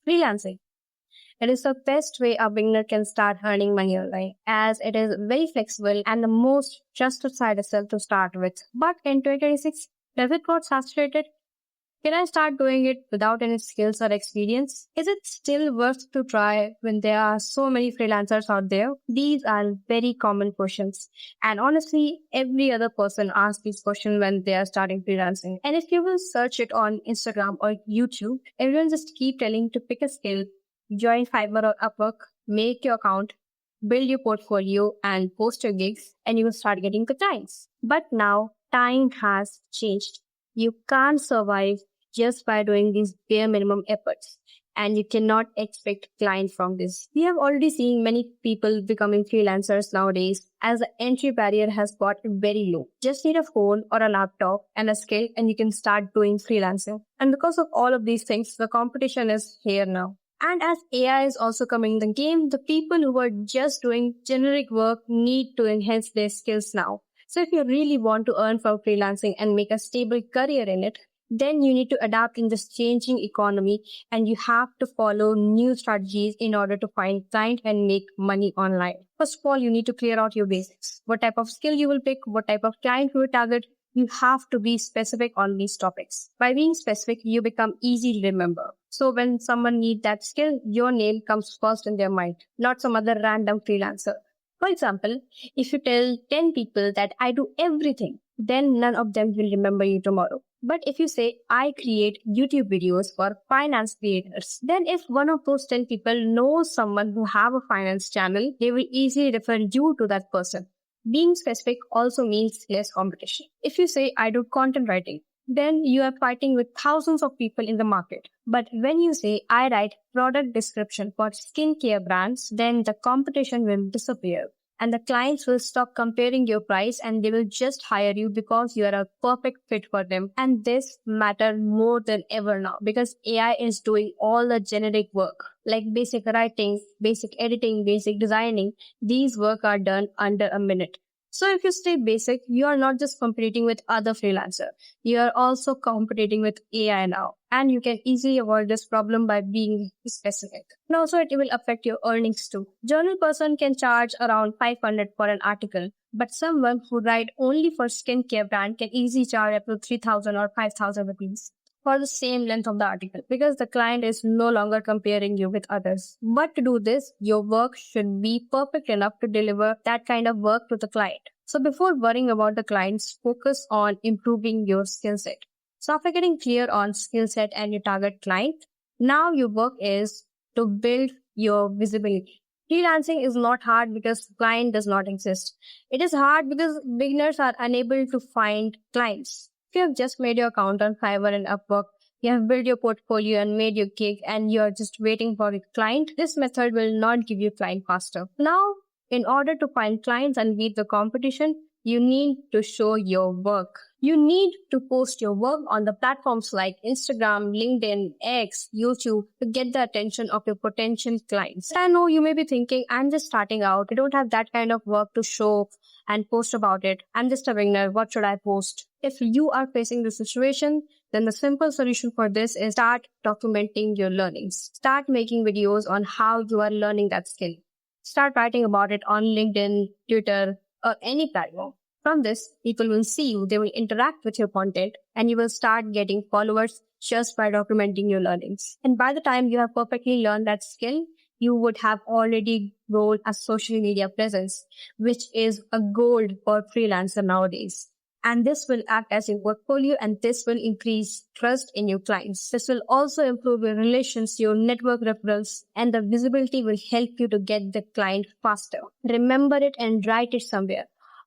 Freelancing. It is the best way a beginner can start earning money online, as it is very flexible and the most trusted side hustle to start with. But in 2026, does it got saturated? Can I start doing it without any skills or experience? Is it still worth to try when there are so many freelancers out there? These are very common questions. And honestly, every other person asks these questions when they are starting freelancing. And if you will search it on Instagram or YouTube, everyone just keep telling to pick a skill, join Fiverr or Upwork, make your account, build your portfolio and post your gigs and you will start getting the clients. But now time has changed. You can't survive just by doing these bare minimum efforts. And you cannot expect clients from this. We have already seen many people becoming freelancers nowadays as the entry barrier has got very low. Just need a phone or a laptop and a skill and you can start doing freelancing. And because of all of these things, the competition is here now. And as AI is also coming in the game, the people who are just doing generic work need to enhance their skills now. So if you really want to earn from freelancing and make a stable career in it, then you need to adapt in this changing economy and you have to follow new strategies in order to find client and make money online. First of all, you need to clear out your basics. What type of skill you will pick, what type of client you will target, you have to be specific on these topics. By being specific, you become easy to remember. So when someone needs that skill, your name comes first in their mind, not some other random freelancer. For example, if you tell 10 people that I do everything, then none of them will remember you tomorrow. But if you say, I create YouTube videos for finance creators, then if one of those 10 people knows someone who have a finance channel, they will easily refer you to that person. Being specific also means less competition. If you say, I do content writing, then you are fighting with thousands of people in the market. But when you say, I write product description for skincare brands, then the competition will disappear. And the clients will stop comparing your price and they will just hire you because you are a perfect fit for them. And this matters more than ever now because AI is doing all the generic work like basic writing, basic editing, basic designing. These work are done under a minute. So if you stay basic, you are not just competing with other freelancers. You are also competing with AI now. And you can easily avoid this problem by being specific. And also it will affect your earnings too. Journal person can charge around 500 for an article, but someone who write only for skincare brand can easily charge up to 3,000 or 5,000 rupees for the same length of the article because the client is no longer comparing you with others. But to do this, your work should be perfect enough to deliver that kind of work to the client. So before worrying about the clients, focus on improving your skill set. So after getting clear on skill set and your target client, now your work is to build your visibility. Freelancing is not hard because client does not exist. It is hard because beginners are unable to find clients. If you have just made your account on Fiverr and Upwork, you have built your portfolio and made your gig and you're just waiting for a client, this method will not give you client faster. Now, in order to find clients and beat the competition, you need to show your work. You need to post your work on the platforms like Instagram, LinkedIn, X, YouTube to get the attention of your potential clients. I know you may be thinking, I'm just starting out. I don't have that kind of work to show and post about it. I'm just a beginner. What should I post? If you are facing this situation, then the simple solution for this is start documenting your learnings. Start making videos on how you are learning that skill. Start writing about it on LinkedIn, Twitter, or any platform. From this, people will see you, they will interact with your content, and you will start getting followers just by documenting your learnings. And by the time you have perfectly learned that skill, you would have already grown a social media presence, which is a gold for freelancer nowadays. And this will act as a portfolio and this will increase trust in your clients. This will also improve your relations, your network referrals, and the visibility will help you to get the client faster. Remember it and write it somewhere.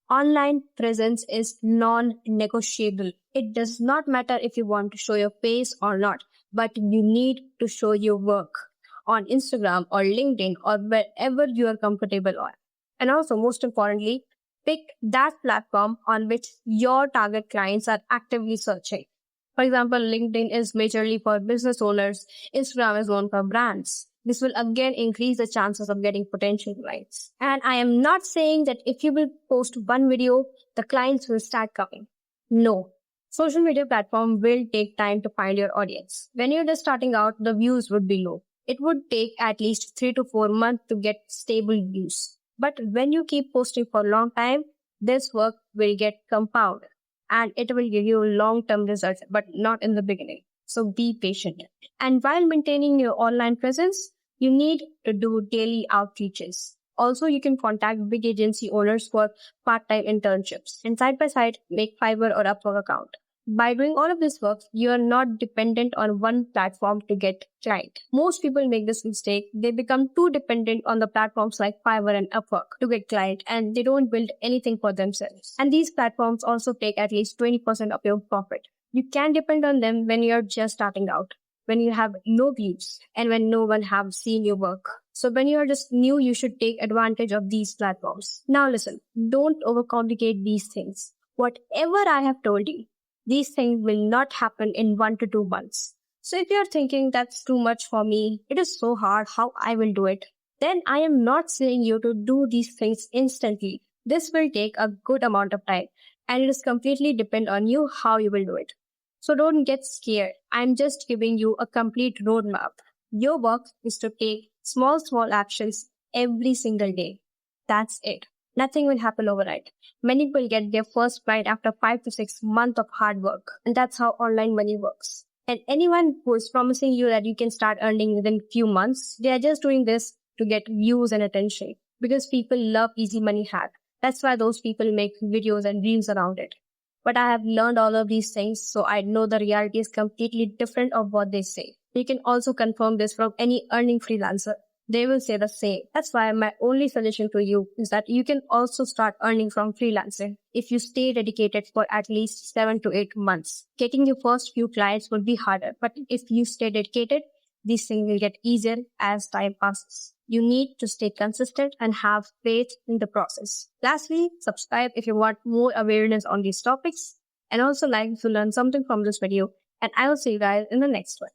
Online presence is non-negotiable. It does not matter if you want to show your face or not, but you need to show your work on Instagram or LinkedIn or wherever you are comfortable on. And also, most importantly, pick that platform on which your target clients are actively searching. For example, LinkedIn is majorly for business owners. Instagram is known for brands. This will again increase the chances of getting potential clients. And I am not saying that if you will post one video, the clients will start coming. No. Social media platform will take time to find your audience. When you're just starting out, the views would be low. it would take at least 3 to 4 months to get stable views. But when you keep posting for a long time, this work will get compounded and it will give you long-term results, but not in the beginning. So be patient. And while maintaining your online presence, you need to do daily outreaches. Also, you can contact big agency owners for part-time internships and side by side make Fiverr or Upwork account. By doing all of this work, you are not dependent on one platform to get client. Most people make this mistake. They become too dependent on the platforms like Fiverr and Upwork to get client and they don't build anything for themselves. And these platforms also take at least 20% of your profit. You can depend on them when you're just starting out, when you have no views and when no one have seen your work. So when you are just new, you should take advantage of these platforms. Now listen, don't overcomplicate these things. Whatever I have told you, these things will not happen in 1 to 2 months. So if you're thinking that's too much for me, it is so hard how I will do it, then I am not saying you to do these things instantly. This will take a good amount of time and it is completely depend on you how you will do it. So don't get scared. I'm just giving you a complete roadmap. Your work is to take small actions every single day. That's it. Nothing will happen overnight. Many people get their first client after 5 to 6 months of hard work. And that's how online money works. And anyone who is promising you that you can start earning within few months, they are just doing this to get views and attention. Because people love easy money hack. That's why those people make videos and reels around it. But I have learned all of these things, so I know the reality is completely different of what they say. You can also confirm this from any earning freelancer. They will say the same. That's why my only suggestion to you is that you can also start earning from freelancing if you stay dedicated for at least 7 to 8 months. Getting your first few clients will be harder, but if you stay dedicated, these things will get easier as time passes. You need to stay consistent and have faith in the process. Lastly, subscribe if you want more awareness on these topics and also like if you learn something from this video. And I will see you guys in the next one.